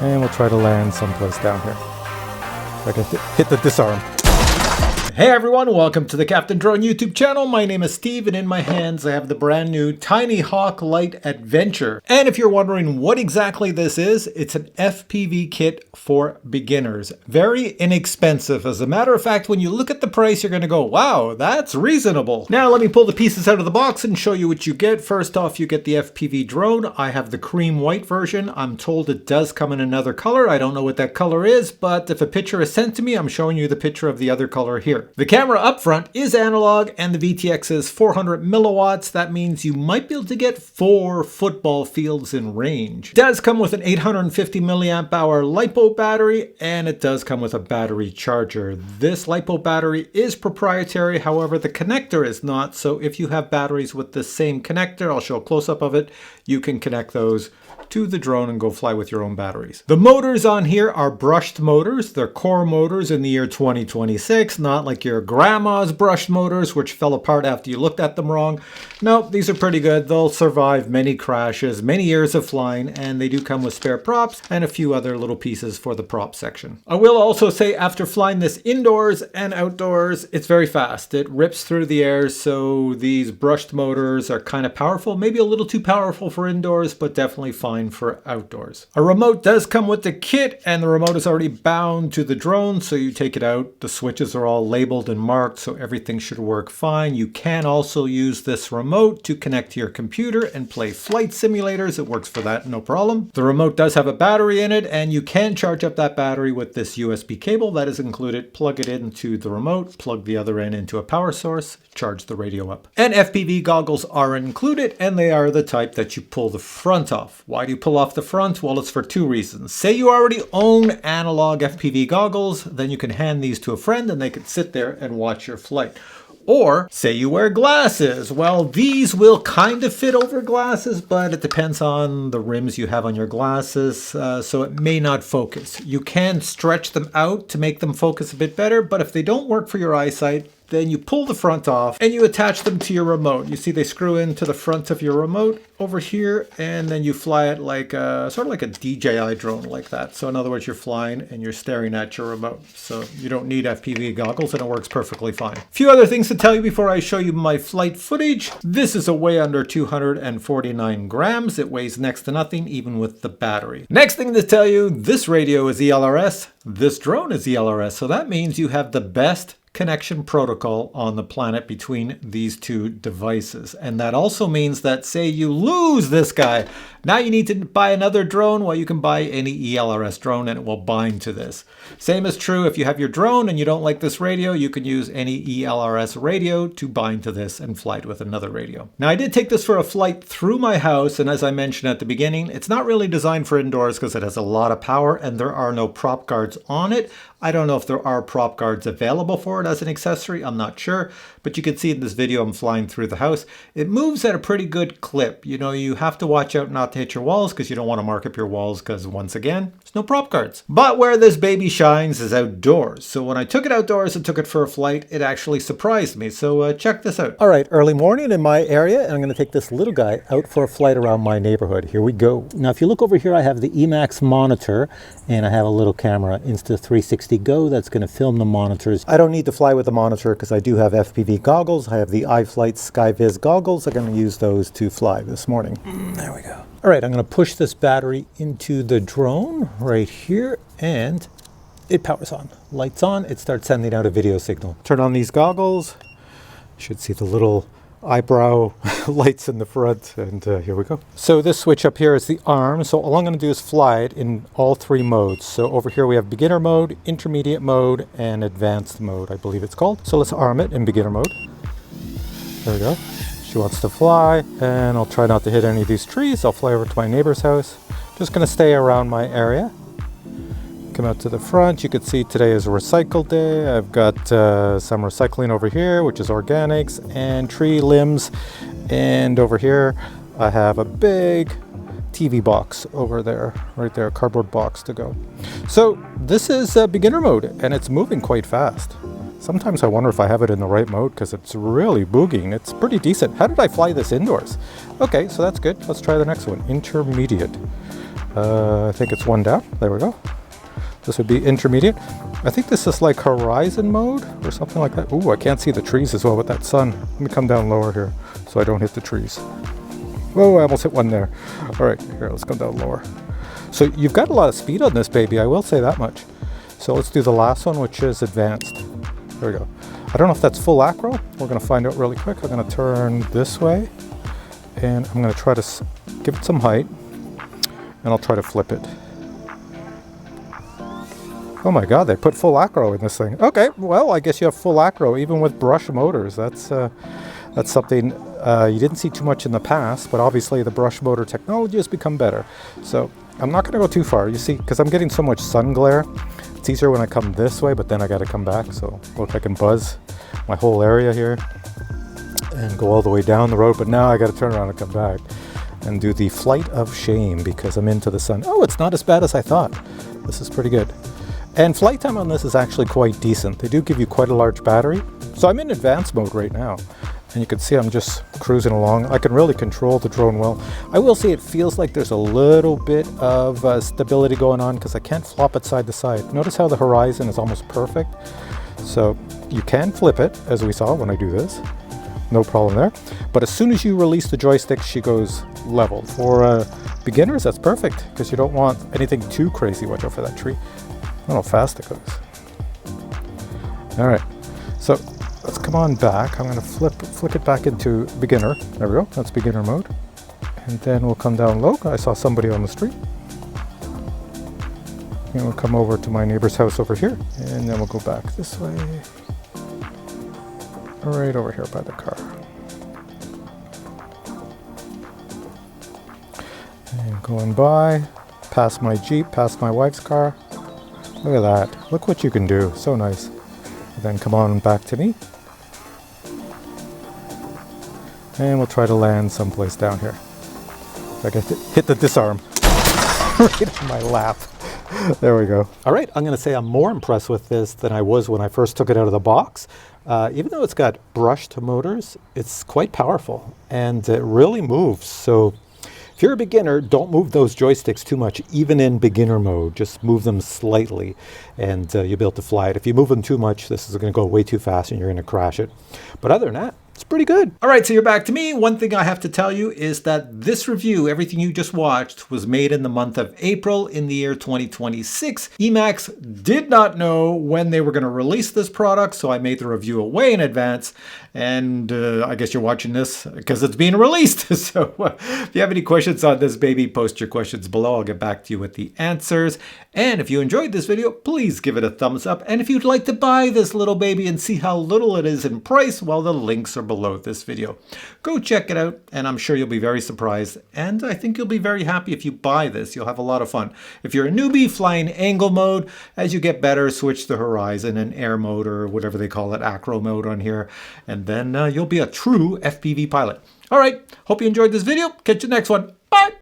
And we'll try to land someplace down here. I can hit the disarm. Hey everyone, welcome to the Captain Drone YouTube channel. My name is Steve, and in my hands I have the brand new TinyHawk Lite Adventure. And if you're wondering what exactly this is, it's an FPV kit for beginners. Very inexpensive. As a matter of fact, when you look at the price, you're going to go, wow, that's reasonable. Now let me pull the pieces out of the box and show you what you get. First off, you get the FPV drone. I have the cream white version. I'm told it does come in another color. I don't know what that color is, but if a picture is sent to me, I'm showing you the picture of the other color here. The camera up front is analog and the VTX is 400 milliwatts. That means you might be able to get 4 football fields in range. It does come with an 850 milliamp hour LiPo battery, and it does come with a battery charger. This LiPo battery is proprietary, however the connector is not, so if you have batteries with the same connector, I'll show a close-up of it, you can connect those to the drone and go fly with your own batteries. The motors on here are brushed motors. They're core motors in the year 2026, not like your grandma's brushed motors, which fell apart after you looked at them wrong. No, these are pretty good. They'll survive many crashes, many years of flying, and they do come with spare props and a few other little pieces for the prop section. I will also say after flying this indoors and outdoors, it's very fast. It rips through the air, so these brushed motors are kind of powerful, maybe a little too powerful for indoors, but definitely fine for outdoors. A remote does come with the kit, and the remote is already bound to the drone, so you take it out. The switches are all labeled and marked, so everything should work fine. You can also use this remote to connect to your computer and play flight simulators. It works for that, no problem. The remote does have a battery in it, and you can charge up that battery with this USB cable that is included. Plug it into the remote, plug the other end into a power source, charge the radio up. And FPV goggles are included, and they are the type that you pull the front off. Why do you pull off the front? Well, it's for 2 reasons. Say you already own analog FPV goggles, then you can hand these to a friend and they can sit there and watch your flight. Or say you wear glasses. Well, these will kind of fit over glasses, but it depends on the rims you have on your glasses, so it may not focus. You can stretch them out to make them focus a bit better, but if they don't work for your eyesight, then you pull the front off and you attach them to your remote. You see they screw into the front of your remote over here, and then you fly it like sort of like a DJI drone like that. So in other words, you're flying and you're staring at your remote. So you don't need FPV goggles and it works perfectly fine. A few other things to tell you before I show you my flight footage. This is a way under 249 grams. It weighs next to nothing, even with the battery. Next thing to tell you, this radio is ELRS. This drone is ELRS. So that means you have the best connection protocol on the planet between these 2 devices. And that also means that say you lose this guy, now you need to buy another drone. Well, you can buy any ELRS drone and it will bind to this. Same is true if you have your drone and you don't like this radio, you can use any ELRS radio to bind to this and fly it with another radio. Now I did take this for a flight through my house, and as I mentioned at the beginning, it's not really designed for indoors because it has a lot of power and there are no prop guards on it. I don't know if there are prop guards available for it as an accessory, I'm not sure, but you can see in this video I'm flying through the house. It moves at a pretty good clip. You know, you have to watch out not to hit your walls because you don't want to mark up your walls because once again, there's no prop guards. But where this baby shines is outdoors. So when I took it outdoors and took it for a flight, it actually surprised me. So check this out. All right, early morning in my area, and I'm going to take this little guy out for a flight around my neighborhood. Here we go. Now, if you look over here, I have the EMAX monitor, and I have a little camera, Insta360 Go, that's going to film the monitors. I don't need to fly with the monitor because I do have FPV goggles. I have the iFlight SKYVIZ goggles. I'm going to use those to fly this morning. There we go. All right, I'm going to push this battery into the drone right here, and it powers on. Lights on, it starts sending out a video signal. Turn on these goggles. You should see the little eyebrow lights in the front, and here we go. So this switch up here is the arm, so all I'm going to do is fly it in all 3 modes. So over here we have beginner mode, intermediate mode, and advanced mode, I believe it's called. So let's arm it in beginner mode. There we go. She wants to fly, and I'll try not to hit any of these trees. I'll fly over to my neighbor's house. Just going to stay around my area. Come out to the front. You can see today is a recycle day. I've got some recycling over here, which is organics and tree limbs. And over here, I have a big TV box over there, right there, a cardboard box to go. So this is beginner mode, and it's moving quite fast. Sometimes I wonder if I have it in the right mode because it's really boogieing. It's pretty decent. How did I fly this indoors? Okay, so that's good. Let's try the next one, intermediate. I think it's one down. There we go. This would be intermediate. I think this is like horizon mode or something like that. Ooh, I can't see the trees as well with that sun. Let me come down lower here so I don't hit the trees. Whoa, I almost hit one there. All right, here, let's come down lower. So you've got a lot of speed on this baby, I will say that much. So let's do the last one, which is advanced. There we go. I don't know if that's full acro. We're gonna find out really quick. I'm gonna turn this way and I'm gonna try to give it some height and I'll try to flip it. Oh my God, they put full acro in this thing. Okay, well, I guess you have full acro even with brush motors. That's something you didn't see too much in the past, but obviously the brush motor technology has become better. So I'm not gonna go too far, you see, because I'm getting so much sun glare. It's easier when I come this way, but then I gotta come back. So look, I can buzz my whole area here and go all the way down the road, but now I gotta turn around and come back and do the flight of shame because I'm into the sun. Oh, it's not as bad as I thought. This is pretty good. And flight time on this is actually quite decent. They do give you quite a large battery. So I'm in advanced mode right now. And you can see I'm just cruising along. I can really control the drone well. I will say it feels like there's a little bit of stability going on because I can't flop it side to side. Notice how the horizon is almost perfect. So you can flip it, as we saw when I do this. No problem there. But as soon as you release the joystick, she goes level. For beginners, that's perfect because you don't want anything too crazy. Watch out for that tree. I don't know how fast it goes. All right, so let's come on back. I'm going to flick it back into beginner. There we go. That's beginner mode. And then we'll come down low. I saw somebody on the street. And we'll come over to my neighbor's house over here. And then we'll go back this way. Right over here by the car. And going by, past my Jeep, past my wife's car. Look at that. Look what you can do. So nice. And then come on back to me. And we'll try to land someplace down here. I get to hit the disarm right on my lap. There we go. All right, I'm going to say I'm more impressed with this than I was when I first took it out of the box. Even though it's got brushed motors, it's quite powerful and it really moves. So if you're a beginner, don't move those joysticks too much, even in beginner mode. Just move them slightly and you'll be able to fly it. If you move them too much, this is going to go way too fast and you're going to crash it. But other than that, it's pretty good. All right, so you're back to me. One thing I have to tell you is that this review, everything you just watched, was made in the month of April in the year 2026. EMAX did not know when they were going to release this product, so I made the review way in advance. And I guess you're watching this because it's being released. So if you have any questions on this baby, post your questions below. I'll get back to you with the answers. And if you enjoyed this video, please give it a thumbs up. And if you'd like to buy this little baby and see how little it is in price, well, the links are below this video. Go check it out, and I'm sure you'll be very surprised. And I think you'll be very happy if you buy this. You'll have a lot of fun. If you're a newbie, fly in angle mode. As you get better, switch to horizon and air mode, or whatever they call it, acro mode on here. And then you'll be a true FPV pilot. All right, hope you enjoyed this video. Catch you next one. Bye.